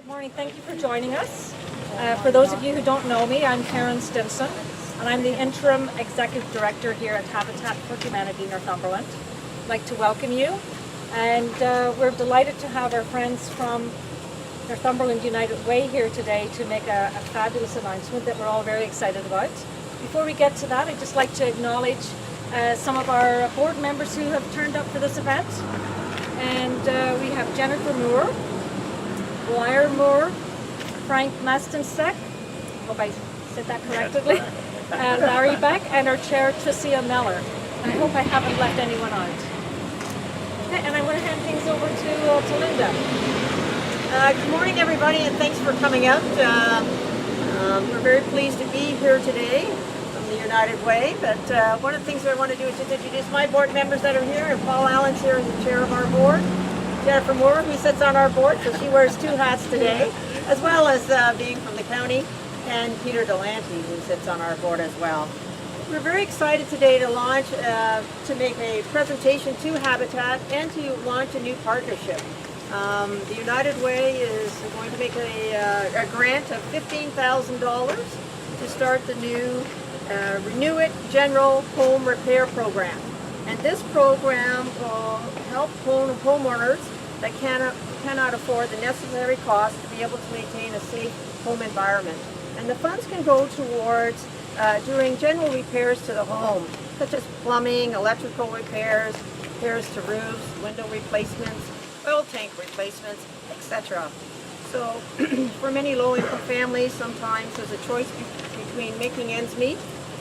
Morning. Thank you for joining us. For those of you who don't know me, I'm Karen Stinson, and I'm the Interim Executive Director here at Habitat for Humanity Northumberland. I'd like to welcome you, and we're delighted to have our friends from Northumberland United Way here today to make a fabulous announcement that we're all very excited about. Before we get to that, I'd just like to acknowledge some of our board members who have turned up for this event. And we have Jennifer Moore, Blair Moore, Frank Mastensack, hope I said that correctly, Larry Beck, and our chair, Tricia Miller. And I hope I haven't left anyone out. Okay, and I want to hand things over to Linda. Good morning, everybody, and thanks for coming out. We're very pleased to be here today from the United Way, but one of the things I want to do is just introduce my board members that are here, and Paul Allen's here as the chair of our board. Jennifer Moore, who sits on our board, so she wears two hats today, as well as being from the county, and Peter Delante, who sits on our board as well. We're very excited today to launch, to make a presentation to Habitat and to launch a new partnership. The United Way is going to make a grant of $15,000 to start the new Renew It General Home Repair Program. And this program will help homeowners that cannot afford the necessary cost to be able to maintain a safe home environment. And the funds can go towards doing general repairs to the home, such as plumbing, electrical repairs, repairs to roofs, window replacements, oil tank replacements, etc. So for many low-income families, sometimes there's a choice between making ends meet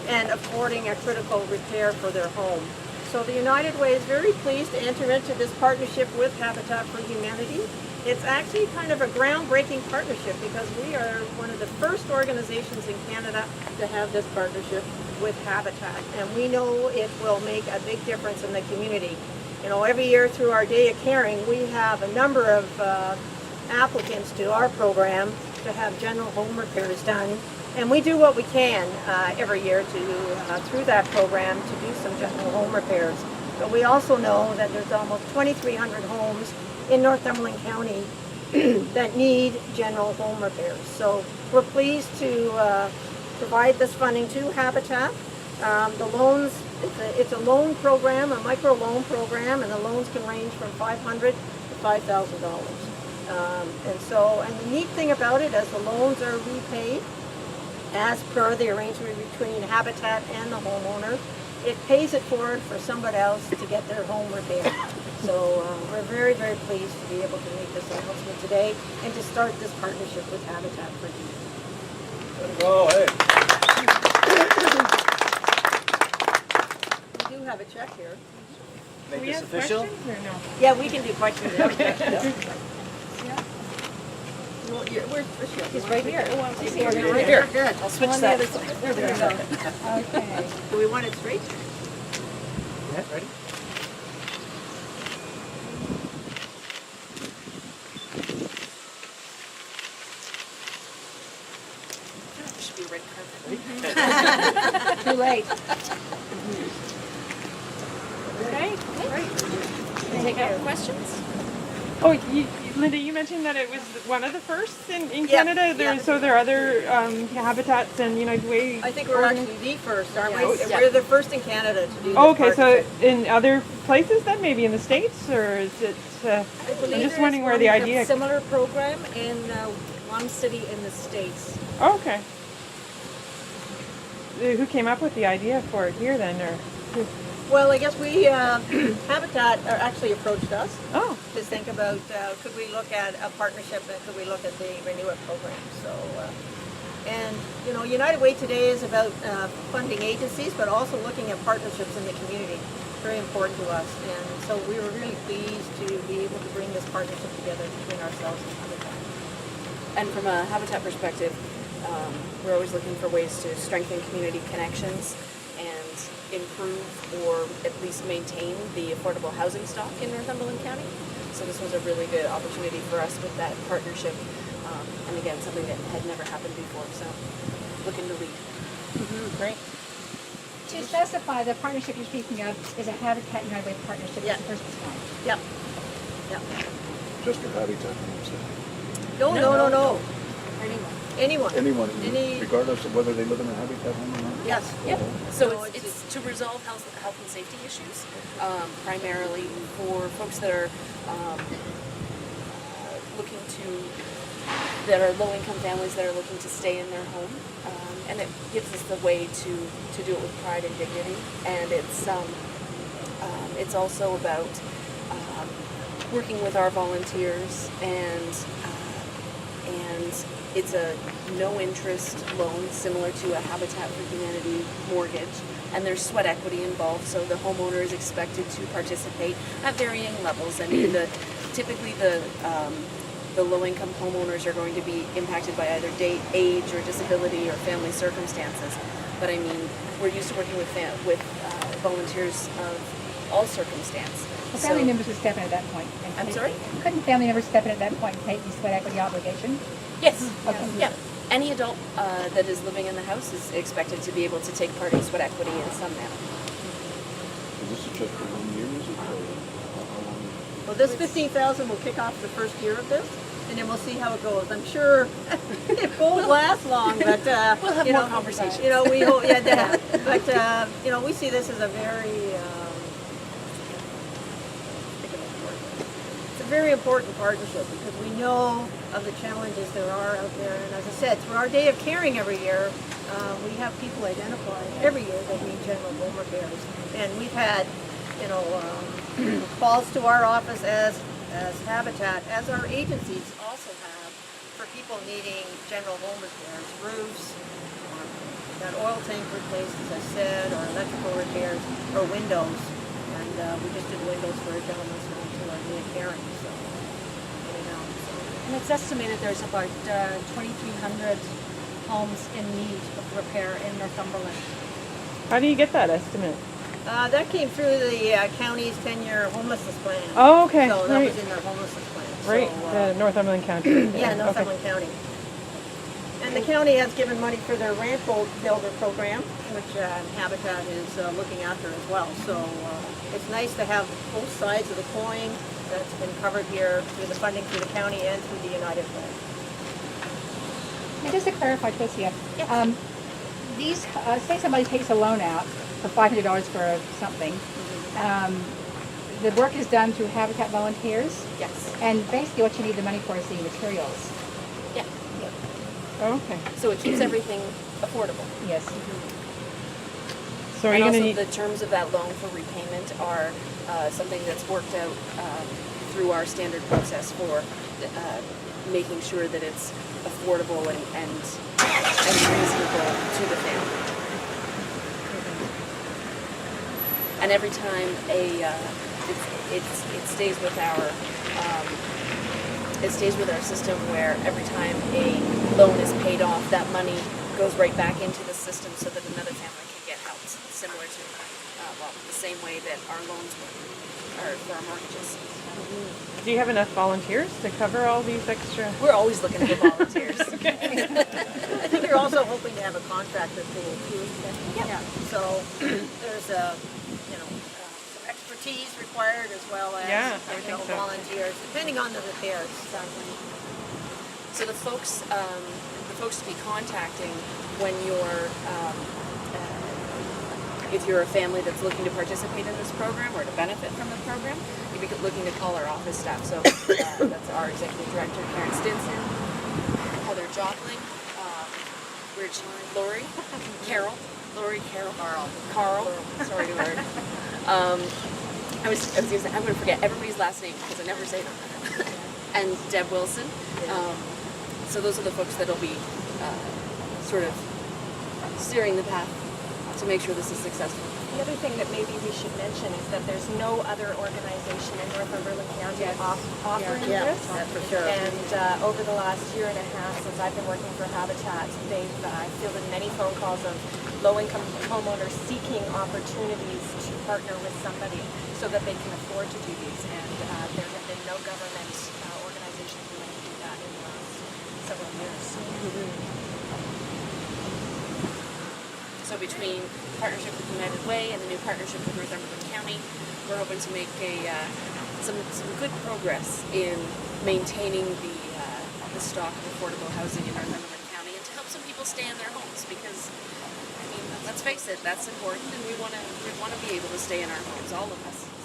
and affording a critical repair for their home. So the United Way is very pleased to enter into this partnership with Habitat for Humanity. It's actually kind of a groundbreaking partnership because we are one of the first organizations in Canada to have this partnership with Habitat, and we know it will make a big difference in the community. You know, every year through our Day of Caring, we have a number of applicants to our program to have general home repairs done. And we do what we can every year to, through that program, to do some general home repairs. But we also know that there's almost 2,300 homes in Northumberland County that need general home repairs. So we're pleased to provide this funding to Habitat. The loans, it's a loan program, a micro loan program, and the loans can range from $500 to $5,000. And the neat thing about it, as the loans are repaid, as per the arrangement between Habitat and the homeowner, it pays it forward for somebody else to get their home repaired. So we're very, very pleased to be able to make this announcement today and to start this partnership with Habitat for Humanity. Oh, hey. We do have a check here. Make this official? Or no? Yeah, we can do questions. Okay. He's right here. He's here. Right here. Good. I'll switch that. There we go. Okay. Do we want it straight? Yeah, ready? Should be red carpet. Too late. Okay, great. Take our questions. Oh, Linda, you mentioned that it was one of the first in Yeah, Canada. yeah. So there are other habitats and United Way. I think we're actually the first, aren't we? Yes. We're the first in Canada to do this Oh, okay. So partnership. in other places, then maybe in the States, or is it? I I'm believe just there wondering is where the one idea. similar program in one city in the States. Oh, okay. Who came up with the idea for it here then, or? Well, I guess we, Habitat actually approached us Oh, to think about, could we look at a partnership and could we look at the Renew It program. So, and you know, United Way today is about funding agencies, but also looking at partnerships in the community. Very important to us. And so we were really pleased to be able to bring this partnership together between ourselves and Habitat. And from a Habitat perspective, we're always looking for ways to strengthen community connections and improve or at least maintain the affordable housing stock in Northumberland County. So this was a really good opportunity for us with that partnership. And again, something that had never happened before. So looking to lead. Great. To specify, the partnership you're speaking of is a Habitat United Way partnership. Yeah. It's the first one. Yep. Yep. Just for Habitat, I'm saying. No. Anyone. Anyone. Anyone, regardless of whether they live in a habitat home or not? Yes. Yep. So So it's to resolve health and safety issues, primarily for folks that are that are low-income families that are looking to stay in their home, and it gives us the way to do it with pride and dignity. And it's also about working with our volunteers, and it's a no-interest loan similar to a Habitat for Humanity mortgage, and there's sweat equity involved, so the homeowner is expected to participate at varying levels. I mean, typically the low-income homeowners are going to be impacted by either age or disability or family circumstances. But I mean, we're used to working with volunteers of all circumstance. Well, family members would step in at that point. I'm sorry? Couldn't family members step in at that point and take the sweat equity obligation? Yes. Okay. Yeah. Any adult that is living in the house is expected to be able to take part in sweat equity in some manner. Is this just for 1 year, is it? Or how long? Well, this 15,000 will kick off the first year of this, and then we'll see how it goes. I'm sure it won't last long, but We'll have more conversations. You know, we hope, but you know, we see this as a very very important partnership, because we know of the challenges there are out there. And as I said, through our day of caring every year, we have people identified every year that need general home repairs. And we've had, you know, calls to our office as Habitat, as our agencies also have, for people needing general home repairs, roofs, that oil tank replaced, as I said, or electrical repairs, or windows. And we just did windows for a gentleman to our day of caring. And it's estimated there's about 2,300 homes in need of repair in Northumberland. How do you get that estimate? That came through the county's 10-year homelessness plan. Oh, okay. So that Right. was in their homelessness plan. Right, So, the Northumberland County. yeah, Northumberland County. And the county has given money for their ramp builder program, which Habitat is looking after as well. So it's nice to have both sides of the coin that's been covered here through the funding through the county and through the United Way. And just to clarify, Tricia, these say somebody takes a loan out for $500 for something. The work is done through Habitat volunteers, Yes. and basically what you need the money for is the materials. Yeah. Oh, okay. So it keeps everything affordable. Yes. So are And you going also to need... the terms of that loan for repayment are something that's worked out through our standard process for making sure that it's affordable and reasonable to the family. And every time it stays with our system, where every time a loan is paid off, that money goes right back into the system so that another family can get help, similar to the same way that our loans work, or for our mortgages. Do you have enough volunteers to cover all these extra... We're always looking for volunteers. I think you're also hoping to have a contractor pool too. Yeah. So there's some expertise required as well as Yeah, I would think so. volunteers, depending on the repairs. So the folks to be contacting when if you're a family that's looking to participate in this program or to benefit from the program, you'd be looking to call our office staff. So that's our executive director, Karen Stinson, Heather Joplin, Lori, Carol, Carl. Sorry to learn. I was going to say, I'm going to forget everybody's last name because I never say them. And Deb Wilson. So those are the folks that'll be sort of steering the path to make sure this is successful. The other thing that maybe we should mention is that there's no other organization in Northumberland County offering this. That's for sure. And over the last year and a half, since I've been working for Habitat, they've fielded many phone calls of low-income homeowners seeking opportunities to partner with somebody so that they can afford to do these. And there have been no government organization willing to do that in the last several years. So between partnership with United Way and the new partnership with Northumberland County, we're hoping to make some good progress in maintaining the the stock of affordable housing in Northumberland County and to help some people stay in their homes because, I mean, let's face it, that's important and we want to be able to stay in our homes, all of us.